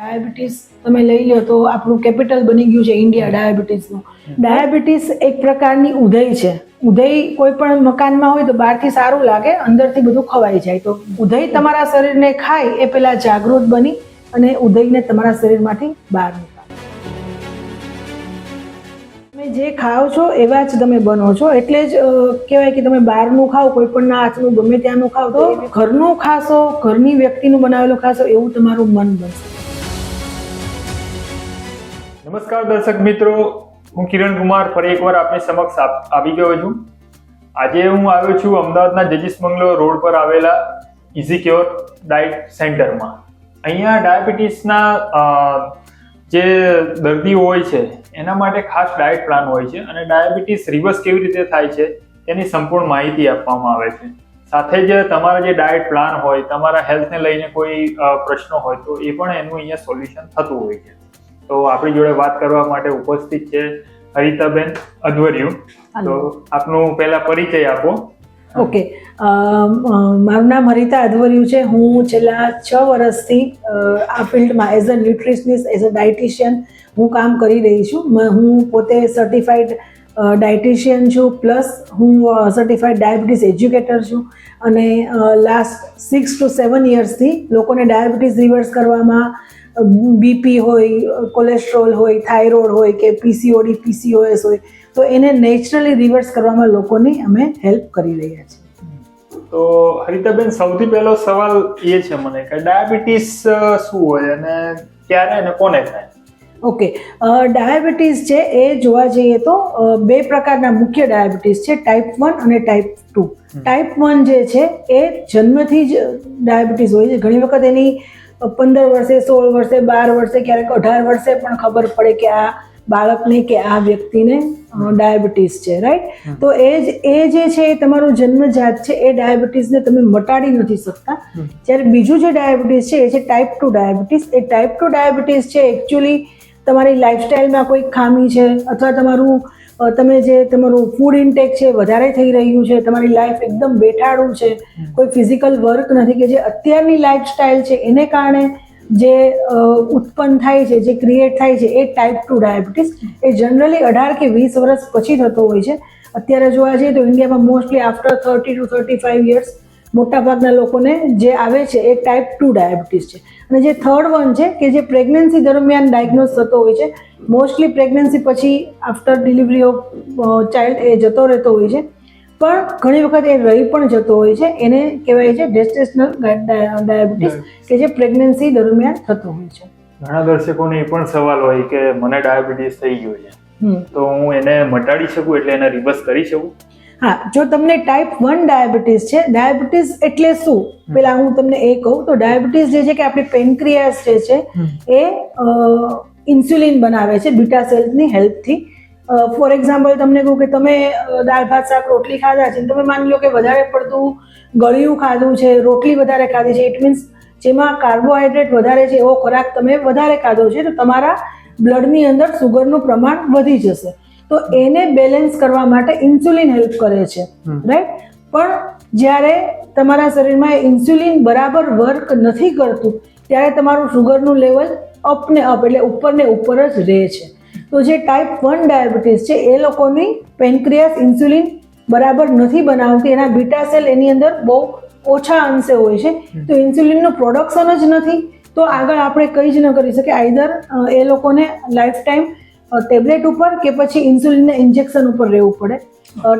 Diabetes તમે લઈ લો તો આપણું કેપિટલ બની ગયું છે ઇન્ડિયા ડાયાબિટીસનું. ડાયાબિટીસ એક પ્રકારની ઉધઈ છે. ઉધઈ કોઈ પણ મકાનમાં હોય તો બહારથી સારું લાગે, અંદરથી બધું ખવાઈ જાય. તો ઉધઈ તમારા શરીરને ખાય એ પહેલા જાગૃત બની અને ઉધઈને તમારા શરીરમાંથી બહાર નીકાળો. તમે જે ખાઓ છો એવા જ તમે બનો છો, એટલે જ કહેવાય કે તમે બહારનું ખાઓ, કોઈ પણ હાથનું ગમે ત્યાંનું ખાઓ તો ઘરનું ખાશો, ઘરની વ્યક્તિનું બનાવેલું ખાશો એવું તમારું મન બનશે. નમસ્કાર દર્શક મિત્રો, હું કિરણ કુમાર ફરી એકવાર આપની સમક્ષ આવી ગયો છું. આજે હું આવ્યો છું અમદાવાદના જજીસ બંગલો રોડ પર આવેલા ઇઝી ક્યોર ડાયટ સેન્ટરમાં. અહીંયા ડાયાબિટીસના જે દર્દીઓ હોય છે એના માટે ખાસ ડાયટ પ્લાન હોય છે અને ડાયાબિટીસ રિવર્સ કેવી રીતે થાય છે તેની સંપૂર્ણ માહિતી આપવામાં આવે છે. સાથે જ તમારા જે ડાયટ પ્લાન હોય, તમારા હેલ્થને લઈને કોઈ પ્રશ્નો હોય તો એ પણ એનું અહીંયા સોલ્યુશન થતું હોય છે. તો આપણી જોડે વાત કરવા માટે ઉપસ્થિત છે હરિતાબેન અધવરિયું. તો આપનું પહેલા પરિચય આપો. ઓકે, મારું નામ હરિતા અધવરિયું છે. હું છેલ્લા 6 વર્ષથી આ ફિલ્ડમાં as a nutritionist, as a dietitian હું કામ કરી રહી છું. હું પોતે સર્ટિફાઈડ ડાયટિશિયન છું, પ્લસ હું સર્ટિફાઈડ ડાયાબિટીસ એજ્યુકેટર છું અને લાસ્ટ 6 to 7 યર્સથી લોકોને ડાયાબિટીસ રિવર્સ કરવામાં, બીપી હોય, કોલેસ્ટ્રોલ હોય, થાઇરોઇડ હોય કે પીસીઓડી, પીસીઓએસ હોય તો એને નેચરલી રિવર્સ કરવામાં લોકોની અમે હેલ્પ કરી રહ્યા છીએ. તો હરિતાબેન, સૌથી પહેલો સવાલ એ છે મને કે ડાયાબિટીસ શું હોય અને ક્યારે અને કોને થાય? ઓકે, ડાયાબિટીસ છે એ જોવા જઈએ તો 2 પ્રકારના મુખ્ય ડાયાબિટીસ છે, ટાઈપ 1 અને ટાઈપ 2. ટાઈપ 1 જે છે એ જન્મથી જ ડાયાબિટીસ હોય છે. ઘણી વખત એની 15 વર્ષે, 16 વર્ષે, 12 વર્ષે, ક્યારેક 18 વર્ષે પણ ખબર પડે કે આ બાળકને કે આ વ્યક્તિને ડાયાબિટીસ છે, રાઈટ? તો એ જે છે એ તમારું જન્મજાત છે, એ ડાયાબિટીસને તમે મટાડી નથી શકતા. જ્યારે બીજું જે ડાયાબિટીસ છે એ છે ટાઈપ 2 ડાયાબિટીસ. એ ટાઈપ 2 ડાયાબિટીસ છે એકચ્યુઅલી તમારી લાઈફસ્ટાઈલમાં કોઈ ખામી છે અથવા તમારું ફૂડ ઇન્ટેક છે વધારે થઈ રહ્યું છે, તમારી લાઈફ એકદમ બેઠાડું છે, કોઈ ફિઝિકલ વર્ક નથી, કે જે અત્યારની લાઈફસ્ટાઈલ છે એને કારણે જે ઉત્પન્ન થાય છે, જે ક્રિએટ થાય છે, એ ટાઈપ 2 ડાયાબિટીસ. એ જનરલી 18 કે 20 વર્ષ પછી થતો હોય છે. અત્યારે જોવા જઈએ તો ઇન્ડિયામાં મોસ્ટલી આફ્ટર 30 to 35 યર્સ મોટાભાગના લોકોને જે આવે છે એ ટાઈપ 2 ડાયાબિટીસ છે. અને જે થર્ડ વન છે કે જે પ્રેગ્નન્સી દરમિયાન ડાયગ્નોઝ થતો હોય છે, મોસ્ટલી પ્રેગ્નન્સી પછી આફ્ટર ડિલિવરી ઓફ ચાઇલ્ડ એ જતો રહેતો હોય છે, પણ ઘણી વખત એ રહી પણ જતો હોય છે. એને કહેવાય છે જેસ્ટેશનલ ડાયાબિટીસ, કે જે પ્રેગ્નન્સી દરમિયાન થતો હોય છે. ઘણા દર્શકોને એ પણ સવાલ હોય કે મને ડાયાબિટીસ થઈ ગયો છે તો હું એને મટાડી શકું, એટલે એને રિવર્સ કરી શકું? હા, જો તમને ટાઈપ 1 ડાયાબિટીસ છે, ડાયાબિટીસ એટલે શું પેલા હું તમને એ કહું તો ડાયાબિટીસ જે છે કે આપણી પેનક્રિયાસ જે છે એ ઇન્સ્યુલિન બનાવે છે બીટા સેલ્સની હેલ્પથી. ફોર એક્ઝામ્પલ તમને કહું કે તમે દાળ ભાત શાક રોટલી ખાધા છે, તમે માની લો કે વધારે પડતું ગળ્યું ખાધું છે, રોટલી વધારે ખાધી છે, ઇટ મીન્સ જેમાં કાર્બોહાઈડ્રેટ વધારે છે એવો ખોરાક તમે વધારે ખાધો છે, તો તમારા બ્લડની અંદર સુગરનું પ્રમાણ વધી જશે. તો એને બેલેન્સ કરવા માટે ઇન્સ્યુલિન હેલ્પ કરે છે, રાઈટ? પણ જ્યારે તમારા શરીરમાં ઇન્સ્યુલિન બરાબર વર્ક નથી કરતું ત્યારે તમારું સુગરનું લેવલ અપ ને અપ, એટલે ઉપર ને ઉપર જ રહે છે. તો જે ટાઈપ 1 ડાયાબિટીસ છે એ લોકોની પેનક્રિયાસ ઇન્સ્યુલિન બરાબર નથી બનાવતી, એના બીટા સેલ એની અંદર બહુ ઓછા અંશે હોય છે, તો ઇન્સ્યુલિનનું પ્રોડક્શન જ નથી, તો આગળ આપણે કંઈ જ ન કરી શકીએ. આઈધર એ લોકોને લાઈફ ટાઈમ ટેબ્લેટ ઉપર કે પછી ઇન્સ્યુલિનના ઇન્જેક્શન ઉપર રહેવું પડે.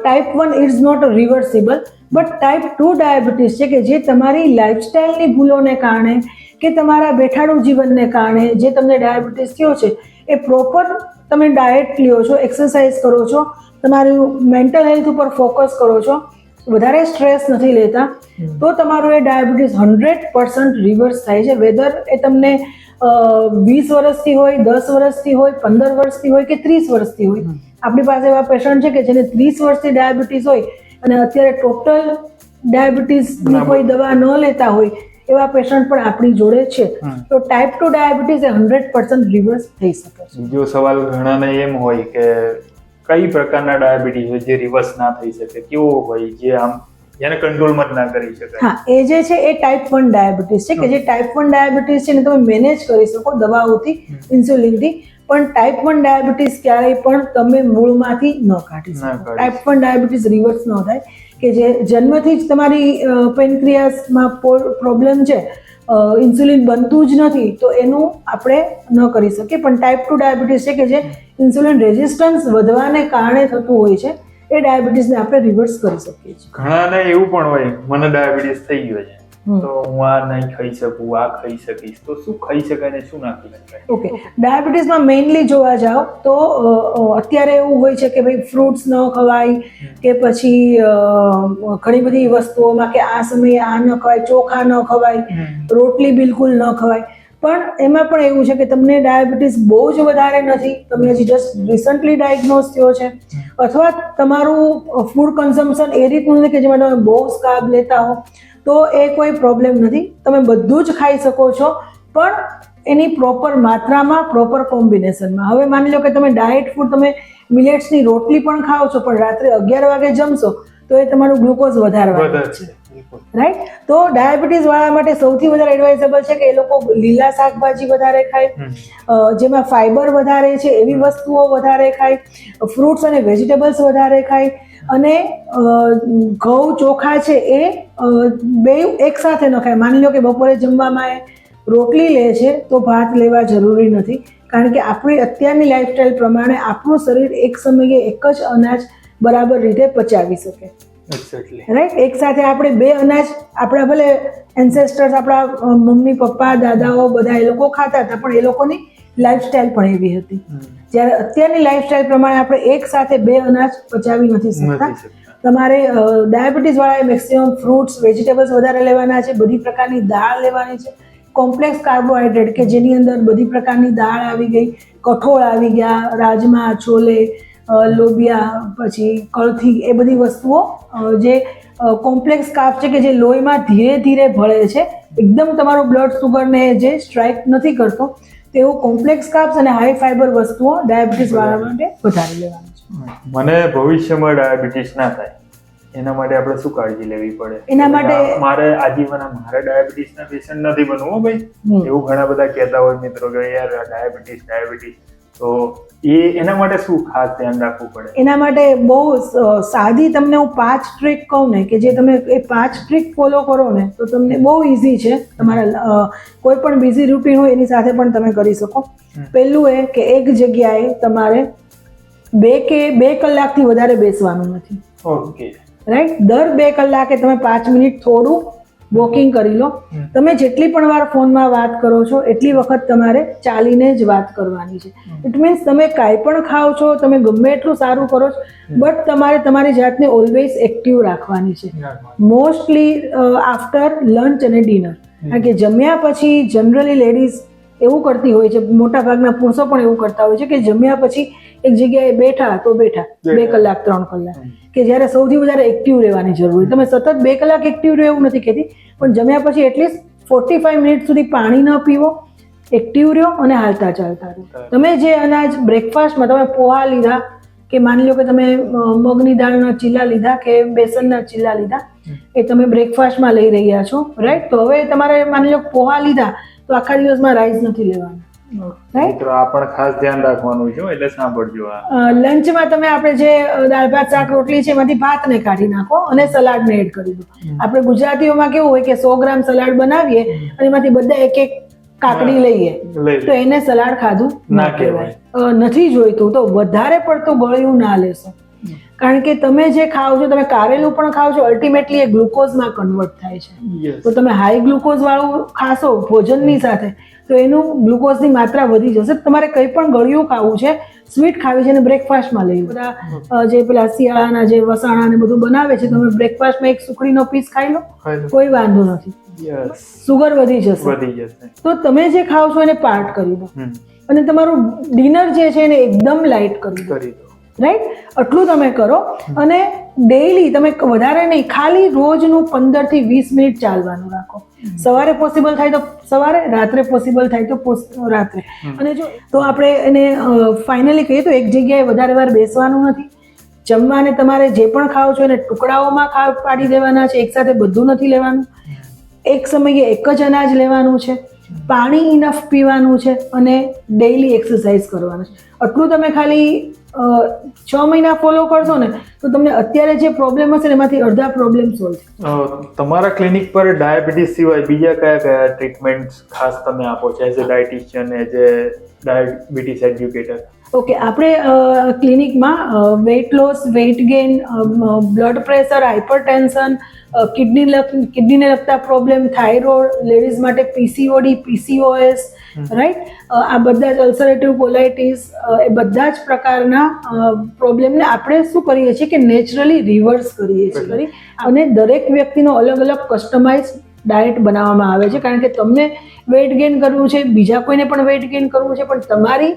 Type 1 is not reversible, but type 2 diabetes છે કે જે તમારી લાઈફસ્ટાઈલની ભૂલોને કારણે કે તમારા બેઠાડું જીવનને કારણે જે તમને ડાયાબિટીસ થયો છે, એ પ્રોપર તમે ડાયટ લ્યો છો, એક્સરસાઇઝ કરો છો, તમારું મેન્ટલ હેલ્થ ઉપર ફોકસ કરો છો, વધારે સ્ટ્રેસ નથી લેતા, તો તમારું એ ડાયાબિટીસ 100% રિવર્સ થાય છે. વેધર એ તમને 20 વર્ષથી હોય, 10 વર્ષથી હોય, 15 વર્ષથી હોય કે 30 વર્ષથી હોય. આપણી પાસે એવા પેશન્ટ છે કે જેને 30 વર્ષથી ડાયાબિટીસ હોય અને અત્યારે ટોટલ ડાયાબિટીસની કોઈ દવા ન લેતા હોય એવા પેશન્ટ પણ આપણી જોડે છે. તો ટાઈપ 2 ડાયાબિટીસ એ 100% રિવર્સ થઈ શકે છે. બીજો સવાલ ઘણાને એમ હોય કે કઈ પ્રકારના ડાયાબિટીસ હોય જે રિવર્સ ના થઈ શકે, કેવો હોય જે આમ જેને કંટ્રોલમાં જ ના કરી શકાય. હા, એ જે છે એ ટાઈપ 1 ડાયાબિટીસ છે, કે જે ટાઈપ 1 ડાયાબિટીસ છે ને તમે મેનેજ કરી શકો દવાઓથી, ઇન્સ્યુલિનથી, પણ ટાઈપ 1 ડાયાબિટીસ ક્યારેય પણ તમે મૂળમાંથી ન કાઢી શકો. ટાઈપ 1 ડાયાબિટીસ રિવર્સ ન થાય, કે જે જન્મથી જ તમારી પેનક્રિયાસમાં પ્રોબ્લેમ છે, ઇન્સ્યુલિન બનતું જ નથી, તો એનું આપણે ન કરી શકીએ. પણ ટાઈપ 2 ડાયાબિટીસ છે કે જે ઇન્સ્યુલિન રેઝિસ્ટન્સ વધવાને કારણે થતું હોય છે, એ ડાયાબિટીસને આપણે રિવર્સ કરી શકીએ છીએ. ઘણાને એવું પણ હોય, મને ડાયાબિટીસ થઈ ગયો છે તો હું આ નહીં ખાઈ શકું, આ ખાઈ શકીશ, તો શું ખાઈ શકાય ને શું ના ખાઈ શકાય? ઓકે, ડાયાબિટીસમાં મેઇનલી જોવા જાઓ તો અત્યારે એવું હોય છે કે ભાઈ ફ્રૂટ્સ ન ખવાય, કે પછી ઘણી બધી વસ્તુઓમાં કે આ સમયે આ ન ખવાય, ચોખા ન ખવાય, રોટલી બિલકુલ ન ખવાય. પણ એમાં પણ એવું છે કે તમને ડાયાબિટીસ બહુ જ વધારે નથી, તમે હજી જસ્ટ રિસન્ટલી ડાયગ્નોઝ થયો છે, અથવા તમારું ફૂડ કન્ઝમ્પશન એ રીતનું નથી કે જેમાં તમે બહુ કાર્બ લેતા હો, તો એ કોઈ પ્રોબ્લેમ નથી. તમે બધું જ ખાઈ શકો છો, પણ એની પ્રોપર માત્રામાં, પ્રોપર કોમ્બિનેશનમાં. હવે માની લો કે તમે ડાયટ ફૂડ, તમે મિલેટ્સની રોટલી પણ ખાઓ છો, પણ રાત્રે 11 વાગે જમશો તો એ તમારું ગ્લુકોઝ વધારવાનું છે, રાઈટ? તો ડાયાબિટીસ વાળા માટે સૌથી વધારે એડવાઇઝેબલ છે કે એ લોકો લીલા શાકભાજી વધારે ખાય, જેમાં ફાઈબર વધારે છે એવી વસ્તુઓ વધારે ખાય, ફ્રૂટ્સ અને વેજીટેબલ્સ વધારે ખાય, અને ઘઉં ચોખા છે એ બે એક સાથે ન ખાય. માની લો કે બપોરે જમવામાં એ રોટલી લે છે તો ભાત લેવા જરૂરી નથી, કારણ કે આપણી અત્યારની લાઈફસ્ટાઈલ પ્રમાણે આપણું શરીર એક સમયે એક જ અનાજ બરાબર રીતે પચાવી શકે, રાઈટ? એક સાથે આપણે બે અનાજ, આપણા ભલે એન્સેસ્ટર્સ, આપણા મમ્મી પપ્પા દાદાઓ બધા એ લોકો ખાતા હતા, પણ એ લોકોની લાઈફસ્ટાઈલ પણ એવી હતી. જ્યારે અત્યારની લાઈફસ્ટાઈલ પ્રમાણે આપણે એક સાથે બે અનાજ પચાવી નથી શકતા. તમારે ડાયાબિટીસ વાળાએ મેક્સિમમ ફ્રૂટ્સ, વેજીટેબલ્સ વધારે લેવાના છે, બધી પ્રકારની દાળ લેવાની છે, કોમ્પ્લેક્સ કાર્બોહાઈડ્રેટ કે જેની અંદર બધી પ્રકારની દાળ આવી ગઈ, કઠોળ આવી ગયા, રાજમા, છોલે, લોબિયા, પછી કળથી, એ બધી વસ્તુઓ જે કોમ્પ્લેક્સ કાર્બ છે કે જે લોહીમાં ધીરે ધીરે ભળે છે, એકદમ તમારું બ્લડ સુગરને જે સ્ટ્રાઇક નથી કરતો, તેવું કોમ્પ્લેક્સ કાર્બ્સ અને હાઈ ફાઈબર વસ્તુઓ ડાયાબિટીસ વાળા માટે વધારે લેવાનું છે. મને ભવિષ્યમાં ડાયાબિટીસ ના થાય એના માટે આપણે શું કાળજી લેવી પડે? એના માટે મારે આજીવન મારે ડાયાબિટીસના પેશન્ટ નથી બનવું હો ભાઈ, એવું ઘણા બધા કહેતા હોય મિત્રો કે યાર ડાયાબિટીસ, તો એના માટે શું ખાસ ધ્યાન રાખવું પડે? એના માટે બહુ સાદી તમને હું 5 ટ્રીક કહું ને, કે જે તમે એ 5 ટ્રીક ફોલો કરો ને તો તમને બહુ ઇઝી છે, તમારા કોઈ પણ બિઝી રૂટીન હોય એની સાથે પણ તમે કરી શકો. પહેલું એ કે એક જગ્યાએ તમારે 2 કલાકથી વધારે બેસવાનું નથી. Okay, right? દર 2 કલાકે તમે 5 મિનિટ થોડું વોકિંગ કરી લો. તમે જેટલી પણ વાર ફોનમાં વાત કરો છો એટલી વખત તમારે ચાલીને જ વાત કરવાની છે. ઇટ મીન્સ તમે કાંઈ પણ ખાઓ છો, તમે ગમે એટલું સારું કરો છો, બટ તમારે તમારી જાતને ઓલવેઝ એક્ટિવ રાખવાની છે. મોસ્ટલી આફ્ટર લંચ અને ડિનર, કારણ કે જમ્યા પછી જનરલી લેડીઝ એવું કરતી હોય છે, મોટા ભાગના પુરુષો પણ એવું કરતા હોય છે કે જમ્યા પછી એક જગ્યાએ બેઠા તો બેઠા 2 કલાક 3 કલાક, કે જ્યારે સૌથી વધારે એક્ટિવ રહેવાની જરૂર હોય. તમે સતત 2 કલાક એક્ટિવ રહો એવું નથી કહેતી, પણ જમ્યા પછી એટલીસ્ટ 45 મિનિટ સુધી પાણી ન પીવો, એક્ટિવ રહ્યો અને હાલતા ચાલતા રહો. તમે જે અનાજ બ્રેકફાસ્ટમાં તમે પોહા લીધા, કે માની લો કે તમે મગની દાળના ચીલા લીધા કે બેસનના ચીલા લીધા, એ તમે બ્રેકફાસ્ટમાં લઈ રહ્યા છો, રાઈટ? તો હવે તમારે માની લો પોહા લીધા તો આખા દિવસમાં રાઈસ નથી લેવાના, રાઈટ? તો આ પણ ખાસ ધ્યાન રાખવાનું છે, એટલે સાંભળજો. લંચમાં તમે આપણે જે દાળ ભાત શાક રોટલી છે એમાંથી ભાતને કાઢી નાખો અને સલાડને એડ કરી દો. આપણે ગુજરાતીઓમાં કેવું હોય કે 100 ગ્રામ સલાડ બનાવીએ અને એમાંથી બધા એક કાકડી લઈએ, તો એને સલાડ ખાધું ના કહેવાય. નથી જોઈતું તો વધારે પડતું ગળ્યું ના લેશો, કારણ કે તમે જે ખાઓ છો, તમે કારેલું પણ ખાઓ છો, અલ્ટિમેટલી એ ગ્લુકોઝમાં કન્વર્ટ થાય છે. તો તમે હાઈ ગ્લુકોઝ વાળું ખાશો ભોજનની સાથે તો એનું ગ્લુકોઝની માત્રા વધી જશે. તમારે કંઈ પણ ગળ્યું ખાવું છે, સ્વીટ ખાવી છે, અને બ્રેકફાસ્ટમાં લઈ બધા જે પેલા શિયાળાના જે વસાણા ને બધું બનાવે છે, તમે બ્રેકફાસ્ટમાં એક સુખડીનો પીસ ખાઈ લો, કોઈ વાંધો નથી. સુગર વધી જશે. તો તમે જે ખાવ છો એને પાર્ટ કરી દો, અને તમારું ડિનર જે છે એને એકદમ લાઇટ કરી દો, રાઈટ? આટલું તમે કરો, અને ડેઈલી તમે વધારે નહીં, ખાલી રોજનું 15 થી 20 મિનિટ ચાલવાનું રાખો. સવારે પોસિબલ થાય તો સવારે, રાત્રે પોસિબલ થાય તો રાત્રે. અને જો તો આપણે એને ફાઇનલી કહીએ તો એક જગ્યાએ વધારે વાર બેસવાનું નથી, જમવાને તમારે જે પણ ખાઓ છો એને ટુકડાઓમાં પાડી દેવાના છે, એકસાથે બધું નથી લેવાનું. એક સમયે એક જ અનાજ લેવાનું છે, પાણી ઇનફ પીવાનું છે અને ડેઈલી એક્સરસાઇઝ કરવાનું છે. આટલું તમે ખાલી 6 મહિના ફોલો કરશો ને તો તમને અત્યારે જે પ્રોબ્લેમ હશે ને એમાંથી અડધા પ્રોબ્લેમ સોલ્વ થશે. તમારા ક્લિનિક પર ડાયાબિટીસ સિવાય બીજા કયા કયા ટ્રીટમેન્ટ ખાસ તમે આપો છો as a dietitian, as a diabetes educator? Okay, આપણે ક્લિનિકમાં weight loss, weight gain, blood pressure, hypertension, કિડનીને લગતા પ્રોબ્લેમ, થાઇરોઇડ, લેડીઝ માટે પીસીઓડી, પીસીઓએસ, રાઈટ, આ બધા જ અલ્સરેટિવ કોલાઇટિસ, એ બધા જ પ્રકારના પ્રોબ્લેમને આપણે શું કરીએ છીએ કે નેચરલી રિવર્સ કરીએ છીએ. અને દરેક વ્યક્તિનો અલગ અલગ કસ્ટમાઇઝ ડાયટ બનાવવામાં આવે છે, કારણ કે તમને વેઇટ ગેઇન કરવું છે, બીજા કોઈને પણ વેઇટ ગેઇન કરવું છે, પણ તમારી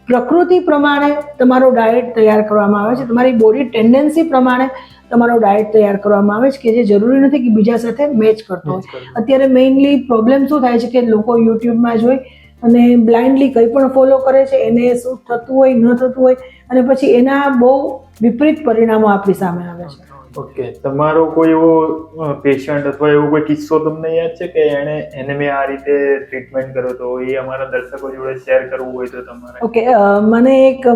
પ્રકૃતિ પ્રમાણે તમારો ડાયટ તૈયાર કરવામાં આવે છે, તમારી બોડી ટેન્ડન્સી પ્રમાણે તમારો ડાયટ તૈયાર કરવામાં આવે છે, કે જે જરૂરી નથી કે બીજા સાથે મેચ કરતો હોય. અત્યારે મેઇનલી પ્રોબ્લેમ શું થાય છે કે લોકો યુટ્યુબમાં જોઈ અને બ્લાઇન્ડલી કંઈ પણ ફોલો કરે છે, એને શું થતું હોય ન થતું હોય, અને પછી એના બહુ વિપરીત પરિણામો આપણી સામે આવે છે. ઓકે, તમારો કોઈ એવો પેશન્ટ અથવા એવો કોઈ કિસ્સો તમને યાદ છે કે એને મેં આ રીતે ટ્રીટમેન્ટ કર્યો તો એ અમારા દર્શકો જોડે શેર કરવું હોય તો તમારે? ઓકે,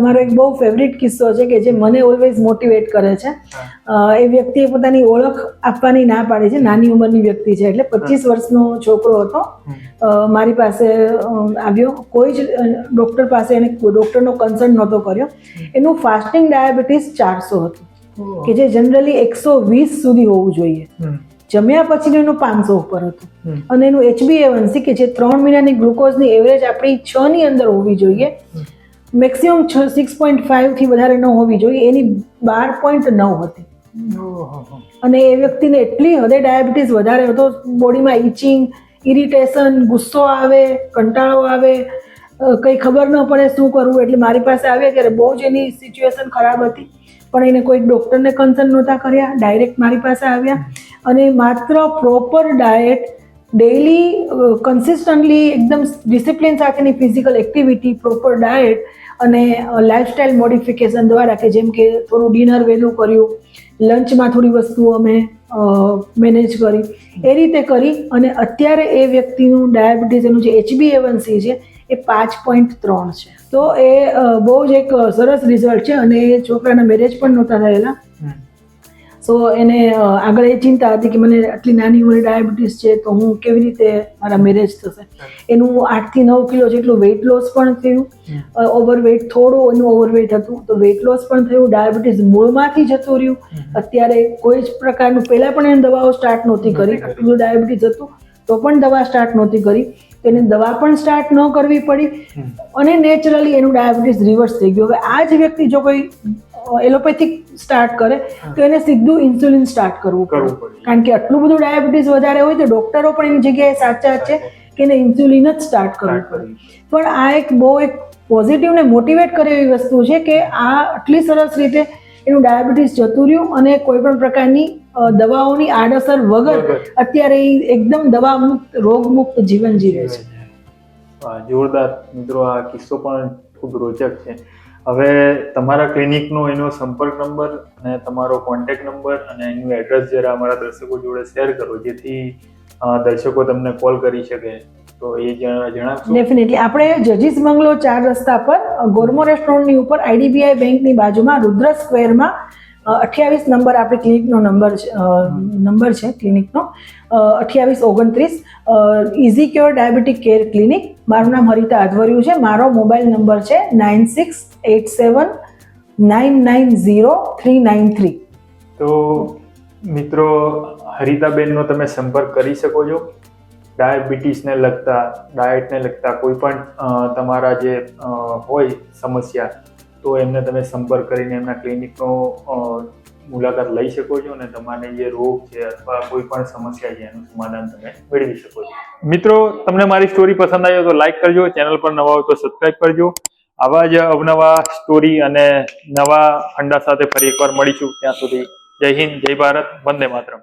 મારો એક બહુ ફેવરિટ કિસ્સો છે કે જે મને ઓલવેઝ મોટિવેટ કરે છે. એ વ્યક્તિએ પોતાની ઓળખ આપવાની ના પાડી છે. નાની ઉંમરની વ્યક્તિ છે, એટલે 25 વર્ષનો છોકરો હતો. મારી પાસે આવ્યો, કોઈ જ ડોક્ટર પાસે એને ડોક્ટરનો કન્સલ્ટ નહોતો કર્યો. એનું ફાસ્ટિંગ ડાયાબિટીસ 400 હતું, કે જે જનરલી 120 સુધી હોવું જોઈએ. જમ્યા પછી એનું 500 ઉપર હતું. અને એનું HbA1c કે જે 3 મહિનાની ગ્લુકોઝની એવરેજ આપણી 6 ની અંદર હોવી જોઈએ, મેક્સિમમ 6.5 થી વધારે ન હોવી જોઈએ, એની 12.9 હતી. અને એ વ્યક્તિને એટલી હદે ડાયાબિટીસ વધારે હતો, બોડીમાં ઇચિંગ, ઇરિટેશન, ગુસ્સો આવે, કંટાળો આવે, કંઈ ખબર ન પડે શું કરવું. એટલે મારી પાસે આવ્યા ત્યારે બહુ જ એની સિચ્યુએશન ખરાબ હતી, પણ એને કોઈ ડૉક્ટરને કન્સલ્ટ નહોતા કર્યા, ડાયરેક્ટ મારી પાસે આવ્યા. અને માત્ર પ્રોપર ડાયટ, ડેઈલી કન્સિસ્ટન્ટલી એકદમ ડિસિપ્લિન સાથેની ફિઝિકલ એક્ટિવિટી, પ્રોપર ડાયટ અને લાઇફસ્ટાઇલ મોડિફિકેશન દ્વારા, કે જેમ કે થોડું ડિનર વહેલું કર્યું, લંચમાં થોડી વસ્તુઓ અમે મેનેજ કરી, એ રીતે કરી અને અત્યારે એ વ્યક્તિનું ડાયાબિટીસ, એનું જે HbA1c છે એ 5.3 છે. તો એ બહુ જ એક સરસ રિઝલ્ટ છે. અને એ છોકરાના મેરેજ પણ નહોતા થયેલા, સો એને આગળ એ ચિંતા હતી કે મને આટલી નાની ઉંમરે ડાયાબિટીસ છે તો હું કેવી રીતે મારા મેરેજ થશે. એનું 8 થી 9 કિલો જેટલું વેઇટ લોસ પણ થયું. ઓવરવેઇટ, થોડું એનું ઓવરવેઇટ હતું તો વેઇટ લોસ પણ થયું. ડાયાબિટીસ મૂળમાંથી જતું રહ્યું. અત્યારે કોઈ જ પ્રકારનું, પહેલાં પણ એને દવાઓ સ્ટાર્ટ નહોતી કરી, આટલું ડાયાબિટીસ હતું તો પણ દવા સ્ટાર્ટ નહોતી કરી, તો એને દવા પણ સ્ટાર્ટ ન કરવી પડી અને નેચરલી એનું ડાયાબિટીસ રિવર્સ થઈ ગયું. હવે આ જ વ્યક્તિ જો કોઈ એલોપેથિક સ્ટાર્ટ કરે તો એને સીધું ઇન્સ્યુલિન સ્ટાર્ટ કરવું પડે, કારણ કે આટલું બધું ડાયાબિટીસ વધારે હોય તો ડોક્ટરો પણ એની જગ્યાએ સાચા છે કે એને ઇન્સ્યુલિન જ સ્ટાર્ટ કરવું પડે. પણ આ એક બહુ એક પોઝિટિવ ને મોટિવેટ કરે એવી વસ્તુ છે કે આ આટલી સરસ રીતે એનું ડાયાબિટીસ જતું રહ્યું અને કોઈ પણ પ્રકારની દવાઓની આડઅસર વગર અત્યારે એ એકદમ દવા મુક્ત, રોગ મુક્ત જીવન જીવે છે. જોરદાર મિત્રો, આ કિસ્સો પણ ખૂબ રોચક છે. હવે તમારા ક્લિનિકનો એનો સંપર્ક નંબર અને તમારો કોન્ટેક્ટ નંબર અને એનું એડ્રેસ જરા અમારા દર્શકો જોડે શેર કરો, જેથી દર્શકો તમને કોલ કરી શકે, તો એ જણાવશો? ડેફિનેટલી. આપણે જજીસ બંગલો 4 રસ્તા પર ગોરમો રેસ્ટોરન્ટની ઉપર IDBI બેંકની બાજુમાં રુદ્ર સ્ક્વેરમાં 28 નંબર આપણે ક્લિનિકનો નંબર છે ક્લિનિકનો 2829, easy cure diabetic care clinic. મારું નામ હરિતા આધવર્યું છે. મારો મોબાઈલ નંબર છે 9687990393. તો મિત્રો, હરિતાબેનનો તમે સંપર્ક કરી શકો છો. ડાયાબિટીસને લગતા, ડાયટને લગતા કોઈ પણ તમારા જે હોય સમસ્યા, તો એમને તમે સંપર્ક કરીને એમના ક્લિનિકનો મુલાકાત લઈ શકો છો અને તમારે જે રોગ છે અથવા કોઈ પણ સમસ્યા છે એનું સમાધાન તમે મેળવી શકો છો. મિત્રો, તમને મારી સ્ટોરી પસંદ આવી તો લાઈક કરજો, ચેનલ પર નવા હોય તો સબસ્ક્રાઇબ કરજો. આવા જ અવનવા સ્ટોરી અને નવા ફંડા સાથે ફરી એકવાર મળીશું. ત્યાં સુધી જય હિન્દ, જય ભારત, વંદે માતરમ.